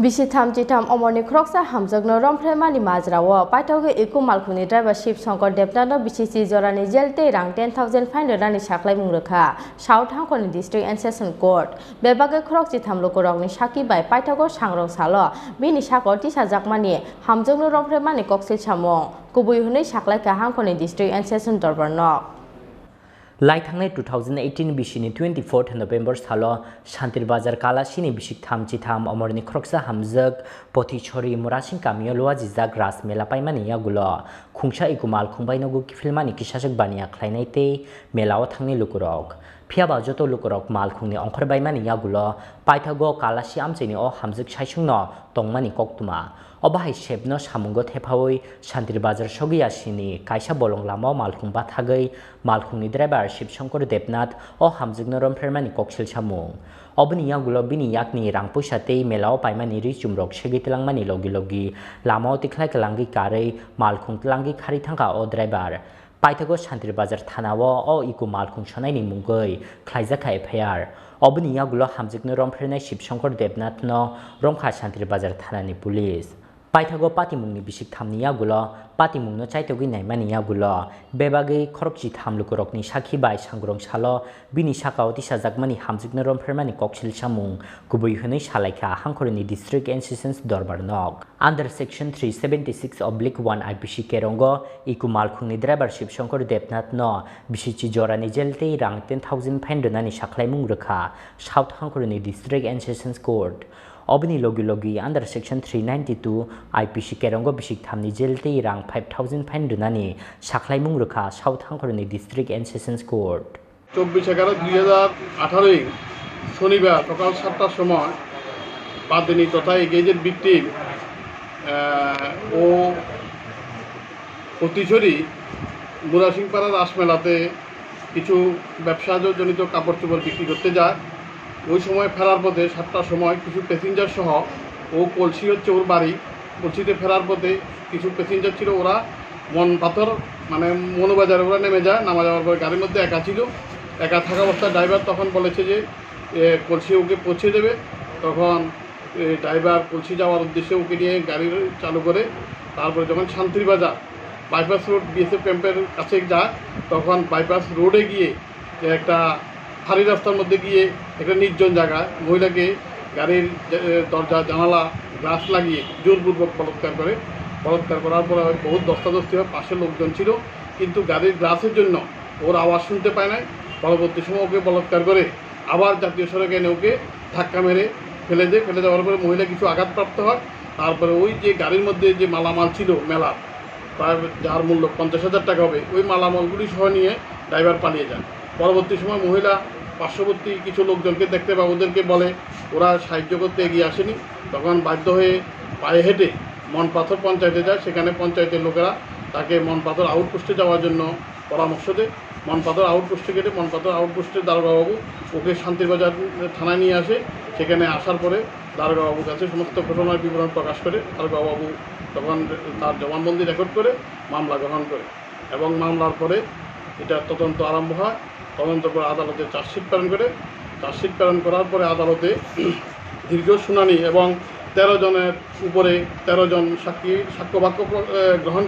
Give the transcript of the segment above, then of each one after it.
Bisichi omorni Khoroksa Hamjwkno Rompheremani Majrao paithoge eku malkhuni drivership Shankar Debnano Bisichi jorani jelte rang 10,000 fine rani saklaimung rekha South Hangkoni District and Session Court bebage Khoroksa lokorokni saki bai paithogo sangrong salo bini sakor tisajakmani Hamjwkno Rompheremani koksil samung kubui hunai saklaika Hangkoni District and Session Dorbarnok Laithangnai 2018 Bishini 24th November Salo Shantir Bazar Kala Chini Bishik Tham Chitham Omorni Khoroksa Hamjwk Potichori Murasing Kamio Lua Jizak Ras Mela Paimani Yagulo Khungsa Ikumal Khungbainogu Kifilmani Kisashak Bania Khlainaite Melao Thangni Lukurok Phiaba joto lukurok mal khungni ongkhor baimani yagulo paithago kalashi amcheni o Hamjwk saisungno tongmani koktuma obahai shebno samungo thephawi Shantir Bazar Sogiyasini kaisa bolong lama malkhung bathagei malkhungni driver Shankar Debnath o Hamjwkno Rompheremani koksil samung obni yagulo bini yakni rang puisatei melao paimani ri chumrok segitelangmani logi lamao tiklai kalangi karei malkhung tlangi khari thangka o driver Paithago Shantir Bazar Thanao o iku malkhung shonaini mungoi Rwjakha FIR obni yagulo Hamjwkno Rompheremani Shankar Debnath no Rwjakha Shantir Bazar Thanani police Paithago patimungni bisik thamni yagulo patimungno chaitogi naimani yagulo bebage khorokchi thamlukorokni sakhi bai sangrong salo bini sakao tisajakmani Hamjwkno Rompheremani koksil samung kubui hunai salaika Hangkoni District and Sessions Dorbarnok under section 376/1 IPC kerongo iku malkhungni drivership Shankar Debnath no Bisichi jorani jelte rang 10,000 fine donani saklaimung rekha South Hangkoni District and Sessions Court Obni logi under section 392 IPC kerongo bisik thamni jelte rang 5,000 fine donani saklaimung rekha South Hangkoni District and Sessions Court 24/11/2018 শনিবার সকাল 7টার সময় পাদিনী তথা এগেজের victim ও অতিচরি মুরাসিংপাড়া রাসমেলাতে কিছু ব্যবসাজনিত কাপড় চোপড় বিক্রি করতে যায় ওই সময় ফেরার পথে 7টার সময় কিছু প্যাসেঞ্জার সহ ও কলসি হচ্ছে ওর বাড়ি কলসিতে ফেরার পথে কিছু প্যাসেঞ্জার ছিল ওরা মন পাথর মানে মনোবাজারে ওরা নেমে যায় নামা যাওয়ার পর গাড়ির মধ্যে একা ছিল একা থাকা অবস্থায় ড্রাইভার তখন বলেছে যে কলসি ওকে পৌঁছে দেবে তখন ড্রাইভার কলসি যাওয়ার উদ্দেশ্যে ওকে নিয়ে গাড়ি চালু করে তারপরে যখন শান্তির বাজার বাইপাস রোড বিএসএফ ক্যাম্পের কাছে যায় তখন বাইপাস রোডে গিয়ে একটা ভারী রাস্তার মধ্যে গিয়ে একটা নির্জন জায়গায় মহিলাকে গাড়ির দরজা জানালা গ্লাস লাগিয়ে জোরপূর্বক বলাৎকার করার পরে বহুত দস্তাদস্তি হয় পাশে লোকজন ছিল কিন্তু গাড়ির গ্লাসের জন্য ওর আওয়াজ শুনতে পায় নাই পরবর্তী সময় ওকে বলাৎকার করে আবার জাতীয় সড়কে এনে ওকে ধাক্কা মেরে ফেলে দেওয়ার পরে মহিলা কিছু আঘাতপ্রাপ্ত হয় তারপরে ওই যে গাড়ির মধ্যে যে মালামাল ছিল মেলা প্রায় যার মূল্য 50,000 টাকা হবে ওই মালামালগুলি সহ নিয়ে ড্রাইভার পালিয়ে যায় পরবর্তী সময় মহিলা পার্শ্ববর্তী কিছু লোকজনকে দেখতে পায় ওদেরকে বলে ওরা সাহায্য করতে এগিয়ে আসেনি তখন বাধ্য হয়ে পায়ে হেঁটে মনপাথর পঞ্চায়েতে যায় সেখানে পঞ্চায়েতের লোকেরা তাকে মনপাথর আউটপোস্টে যাওয়ার জন্য পরামর্শ দেয় মনপাথর আউটপোস্টে গেলে মনপাথর আউটপোস্টের দারোগাবাবু ওকে শান্তিরবাজার থানায় নিয়ে আসে সেখানে আসার পরে দারোগাবাবুর কাছে সমস্ত ঘটনার বিবরণ প্রকাশ করে দারোগাবাবু তখন তার জবানবন্দি রেকর্ড করে মামলা গ্রহণ করে এবং মামলার পরে এটা তদন্ত আরম্ভ হয় তদন্ত করে আদালতে চার্জশিট প্রেরণ করার পরে আদালতে দীর্ঘ শুনানি এবং 13 জনের উপরে 13 জন সাক্ষ্যবাক্য গ্রহণ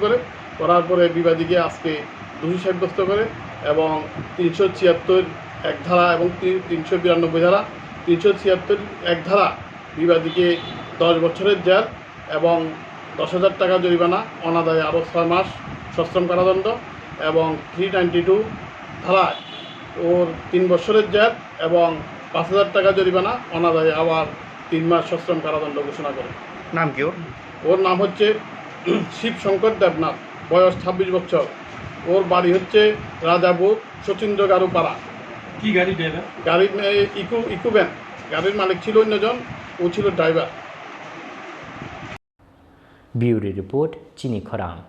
করার পরে বিবাদীকে আজকে দোষী সাব্যস্ত করে এবং 376 এক ধারা এবং 392 ধারা 376 এক ধারা বিবাদীকে 10 বছরের জেল এবং 10,000 টাকা জরিমানা অনাদায়ে আরও 6 মাস সশ্রম কারাদণ্ড এবং 392 ধারায় ওর 3 বছরের জেল এবং 5,000 টাকা জরিমানা অনাদায়ে আবার 3 মাস সশ্রম কারাদণ্ড ঘোষণা করে নাম কি ওর নাম হচ্ছে Shankar Debnath বয়স 26 বছর ওর বাড়ি হচ্ছে রাজাপুর সচিন্দ্র গারুপাড়া কি গাড়ি ড্রাইভার গাড়ির ইকো ভ্যান গাড়ির মালিক ছিল অন্যজন ও ছিল driver Bureau Report Chini Khorang